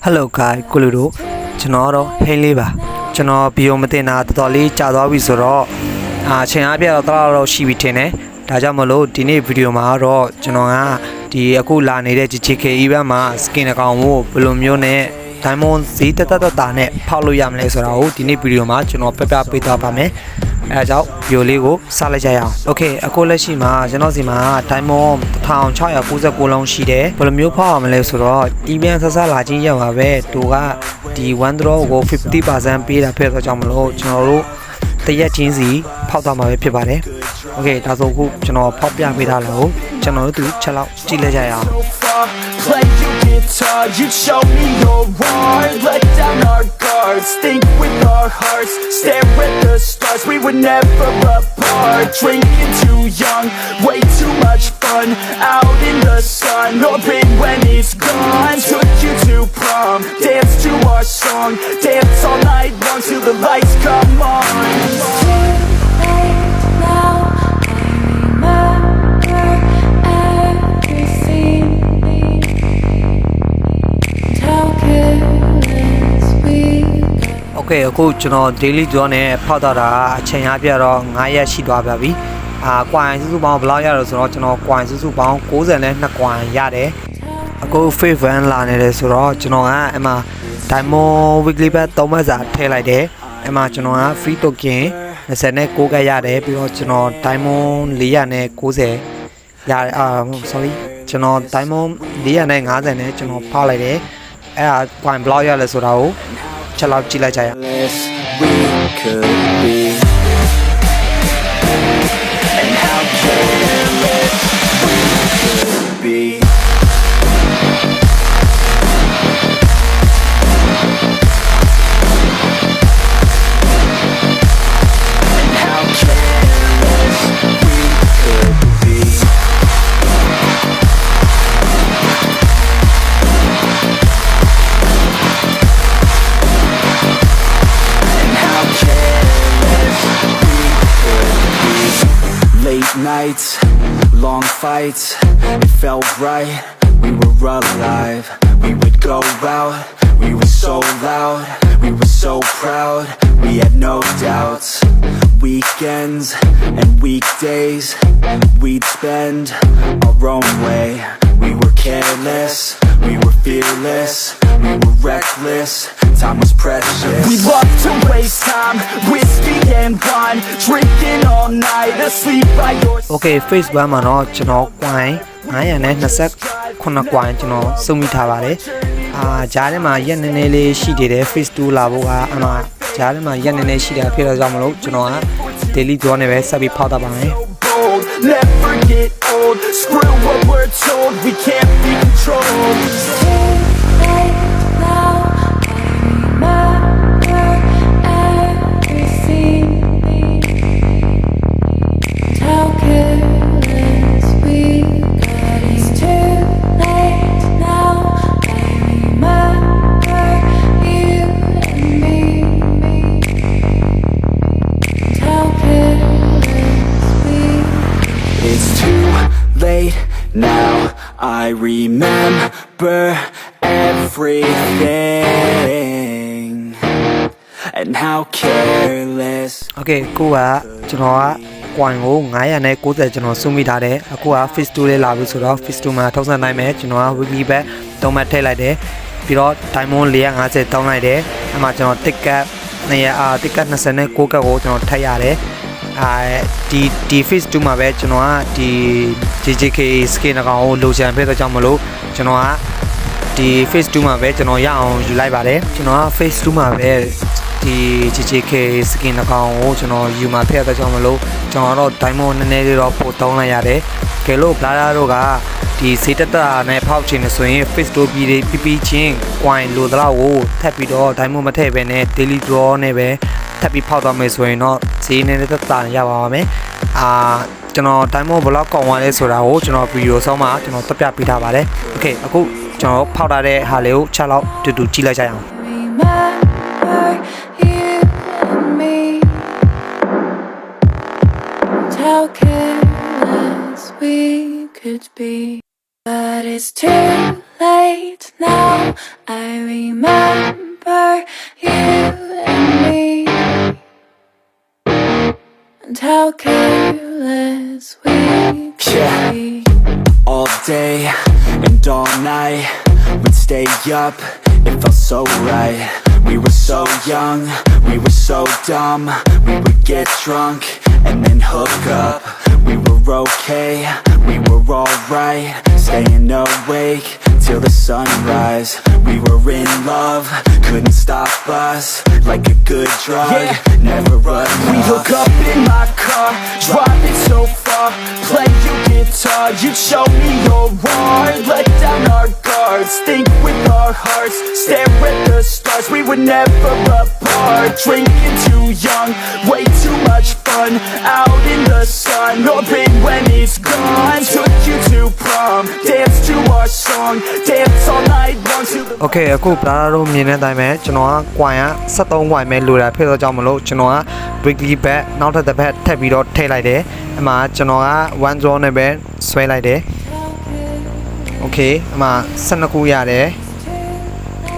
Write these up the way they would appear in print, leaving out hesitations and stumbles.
Hello guys ကိုလူတို့ကျွန်တော်တော့ဟင်းလေးပါကျွန်တော်ဗီဒီယိုမတင်တာတော်တော်လေးကြာသွားပြီဆိုတော့အချိန်အားပြတော့တော့ရှိပြီထင်တယ်ဒါကြောင့်မလို့ဒီနေ့ဗီဒီယိုမှာတော့ကျွန်တော်ကဒီအခုလာနေတဲ့ GK event မှာ skin အကောင်ကိုဘယ်လိုမျိုးနဲ့ diamond ဈေးတက်တာနဲ့ဖောက်လို့ရမလဲဆိုတာကိုဒီနေ့ဗီဒီယိုမှာကျွန်တော်ပြပြပေးသွားပါမယ်အဲဒါကြောင့်ဗီဒီယိုလေးကိုစလိုက်ကြရအောင် Okay အခုလက်ရှိမှာကျွန်တော်စီမှာ diamond 1699လုံးရှိတယ်ဘယ်လိုမျိုးဖောက်ရမလဲဆိုတော့ event ဆက်လာချင်းရောက်ပါပဲတူကဒီ one draw ကို 50% ပေးတာဖြစ်တော့ကြောင့်မလို့ကျွန်တော်တို့တရက်ချင်းစီဖောက်သွားမှာပဲဖြစ်ပါတယ် Okay ဒါဆိုခုကျွန်တော်ဖောက်ပြပေးထားလို့ကျွန်တော်တို့ချက်လောက်ကြည့်လိုက်ကြရအောင် Play your guitar, you show me your heart. Let down our guards, think with our hearts. Stare at the stars, we were never apart. Drinking too young, way too much fun. Out in the sun, hoping when it's gone. Took you to prom, dance to our song. Dance all night long till the lights come on. Okay အခုကျွန်တော် daily draw နဲ့ဖောက်တော့တာအချိန်အားပြတော့9ရက်ရှိသွားပါပြီကွိုင်စုစုပေါင်းဘယ်လောက်ရတော့ဆိုတော့ကျွန်တော်ကွိုင်စုစုပေါင်း92ကွိုင်ရတယ်အခု free van လာနေတယ်ဆိုတော့ကျွန်တော်ကအမှ diamond weekly bet 3မှတ်စာထည့်လိုက်တယ်အမှကျွန်တော်က free token 29ကရတယ်ပြီးတော့ကျွန်တော် diamond 490ရတယ်sorry ကျွန်တော် diamond 450နဲ့ကျွန်တော်ဖောက်လိုက်တယ်အဲ့ဒါ coin ဘယ်လောက်ရလဲဆိုတာကိုချက်လောက်ကြည့်လိုက်ကြရအောင် We could be, and how careless we could be. And how careless we could be. Late nights, long fights, it felt right, we were alive. We would go out, we were so loud, we were so proud, we had no doubts. Weekends and weekdays, we'd spend our own way. We were careless, we were fearless, we were reckless, time was precious. We loved to waste time, whiskey and wine, drinking all night, asleep by your side. Okay Facebook မှာတော့ကျွန်တော် coin 929 coin ကျွန်တော်စုမိထားပါတယ်ဂျားထဲမှာရက်နည်းနည်းလေးရှိသေးတယ် face 2လာဖို့ကအမှဂျားထဲမှာရက်နည်းနည်းရှိတာဖြစ်တော့ကြောင့်မလို့ကျွန်တော်က daily draw နဲ့ပဲဆက်ပြီးဖောက်တာပါမယ် Never get old, screw what we're told, we can't be controlled. Now I remember everything and how careless. Okay ကိုကကျွန်တော်က coin ကို990ကျွန်တော်စုမိထားတယ်အခုက face 2လေးလာပြီဆိုတော့ face 2မှာထောက်ဆန်နိုင်မယ်ကျွန်တော်က weekly bet 3မှတ်ထည့်လိုက်တယ်ပြီးတော့ diamond 450တောင်းလိုက်တယ်အဲ့မှာကျွန်တော် ticket 29ကတ်ကိုကျွန်တော်ထည့်ရတယ်ဒီ face 2မှာပဲကျွန်တော်ကဒီ JJK skin အကောင်ကိုလိုချင်ဖြစ်တော့ကြောင့်မလို့ကျွန်တော်ကဒီ face 2မှာပဲကျွန်တော်ရအောင်ယူလိုက်ပါတယ်ကျွန်တော်က face 2မှာပဲဒီ JJK skin အကောင်ကိုကျွန်တော်ယူမှာဖြစ်တော့ကြောင့်မလို့ကျွန်တော်တော့ diamond နည်းနည်းလေးတော့ပို့တောင်းလိုက်ရတယ်ကဲလို့ Blada တို့ကဒီစေးတက်တာနဲ့ဖောက်ချင်နေဆိုရင် face 2ပြီးချင်း coin လိုတော့ကိုထပ်ပြီးတော့ diamond မထည့်ပဲနဲ့ daily draw နဲ့ပဲထပ်ပြီးဖောက်သွားမယ်ဆိုရင်တော့ဈေးနဲ့တက်တာရပါမယ်ကျွန်တော် diamond ဘယ်လောက်ကောင်းသွားလဲဆိုတာကိုကျွန်တော်ဗီဒီယိုဆောင်းမှာကျွန်တော်တက်ပြပေးထားပါတယ် Okay အခုကျွန်တော်ဖောက်ထားတဲ့ဟာလေးကိုချက်လောက်တူတူကြည့်လိုက်ကြရအောင် How careless we could be, but it's too late now. I remember you and me, and how careless we Yeah. be. All day and all night, we'd stay up, it felt so right. We were so young, we were so dumb. We would get drunk and then hook up. We were okay, we were alright. Staying awake till the sunrise. We were in love, couldn't stop us. Like a good drug, never enough. We hook up in my car, driving so far. Play your guitar, you show me your heart. Let down our guards, think with our hearts. Stare at the stars, we were never apart. Drinking too young, way too much fun. Out in the sun, hoping when it's gone. Took you to prom, dance to our song. Dance all night long to the Okay အခု brother တို့မြင်တဲ့အတိုင်းပဲကျွန်တော်က coin က73 coin ပဲလိုတာဖြစ်တော့ကြောင့်မလို့ကျွန်တော်က weekly bet နောက်ထပ်တစ်ပတ်ထပ်ပြီးတော့ထည့်လိုက်တယ်အမှကျွန်တော်က1 draw နဲ့ပဲဆွဲလိုက်တယ် Okay အမှ12ခုရတယ်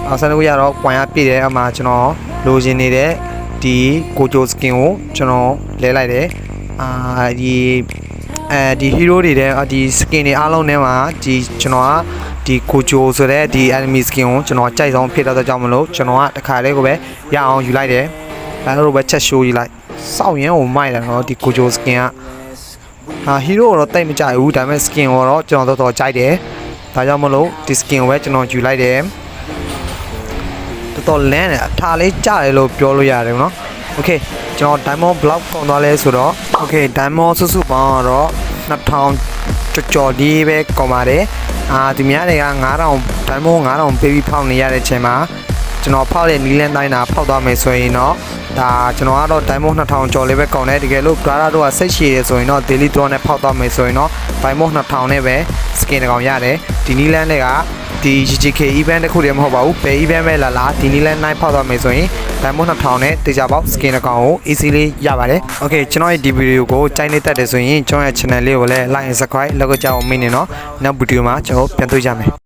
12ခုရတော့ coin ကပြည့်တယ်အမှကျွန်တော်လိုချင်နေတဲ့ဒီကိုဂျို skin ကိုကျွန်တော်လဲလိုက်တယ်ဒီ hero တွေတဲ့ဒီ skin တွေအားလုံးထဲမှာဒီကျွန်တော်ကဒီကိုဂျိုဆိုတဲ့ဒီ enemy skin ကိုကျွန်တော်ကြိုက်ဆုံးဖြစ်တော့ကြောင့်မလို့ကျွန်တော်ကတစ်ခါလေးကိုပဲရအောင်ယူလိုက်တယ်အဲလိုပဲချက် show ယူလိုက်စောက်ရင်ကိုမိုက်တယ်နော်ဒီကိုဂျို skin ကhero တော့တိတ်မကြိုက်ဘူးဒါပေမဲ့ skin ကိုတော့ကျွန်တော်တော်ကြိုက်တယ်ဒါကြောင့်မလို့ဒီ skin ကိုပဲကျွန်တော်ယူလိုက်တယ်တော်လန်းတယ်အထာလေးကြတယ်လို့ပြောလို့ရတယ်နော် Okay ကျွန်တော် diamond block ကုန်သွားလဲဆိုတော့ Okay diamond စုစုပေါင်းတော့2000ကျော်လေးပဲကုန်ပါတယ်ဒီများတွေက9000 diamond 9000ပေးပြီးဖောက်နေရတဲ့ချိန်မှာကျွန်တော်ဖောက်တဲ့နီလန်းတိုင်းတာဖောက်သွားမယ်ဆိုရင်တော့ဒါကျွန်တော်ကတော့ diamond 2000ကျော်လေးပဲကုန်တယ်တကယ်လို့ brother တို့ကစိတ်ရှည်ရဆိုရင်တော့ daily draw နဲ့ဖောက်သွားမယ်ဆိုရင်တော့ diamond 2000နဲ့ပဲ skin တစ်ကောင်ရတယ်ဒီနီလန်းတွေကဒီ GGK event တစ်ခုတည်းမဟုတ်ပါဘူးဘယ် event ပဲလာဒီနီလန်း9ဖောက်သွားမယ်ဆိုရင် diamond 2000နဲ့တေချာပေါက် skin တစ်ကောင်ကို easily ရပါတယ် Okay ကျွန်တော်ရဲ့ဒီ video ကိုကြိုက်နေတတ်တယ်ဆိုရင်ကျွန်တော်ရဲ့ channel လေးကိုလည်း like and subscribe လုပ်ကြအောင်မင်းနေနော်နောက် video မှာကျွန်တော်ပြန်တွေ့ကြမယ်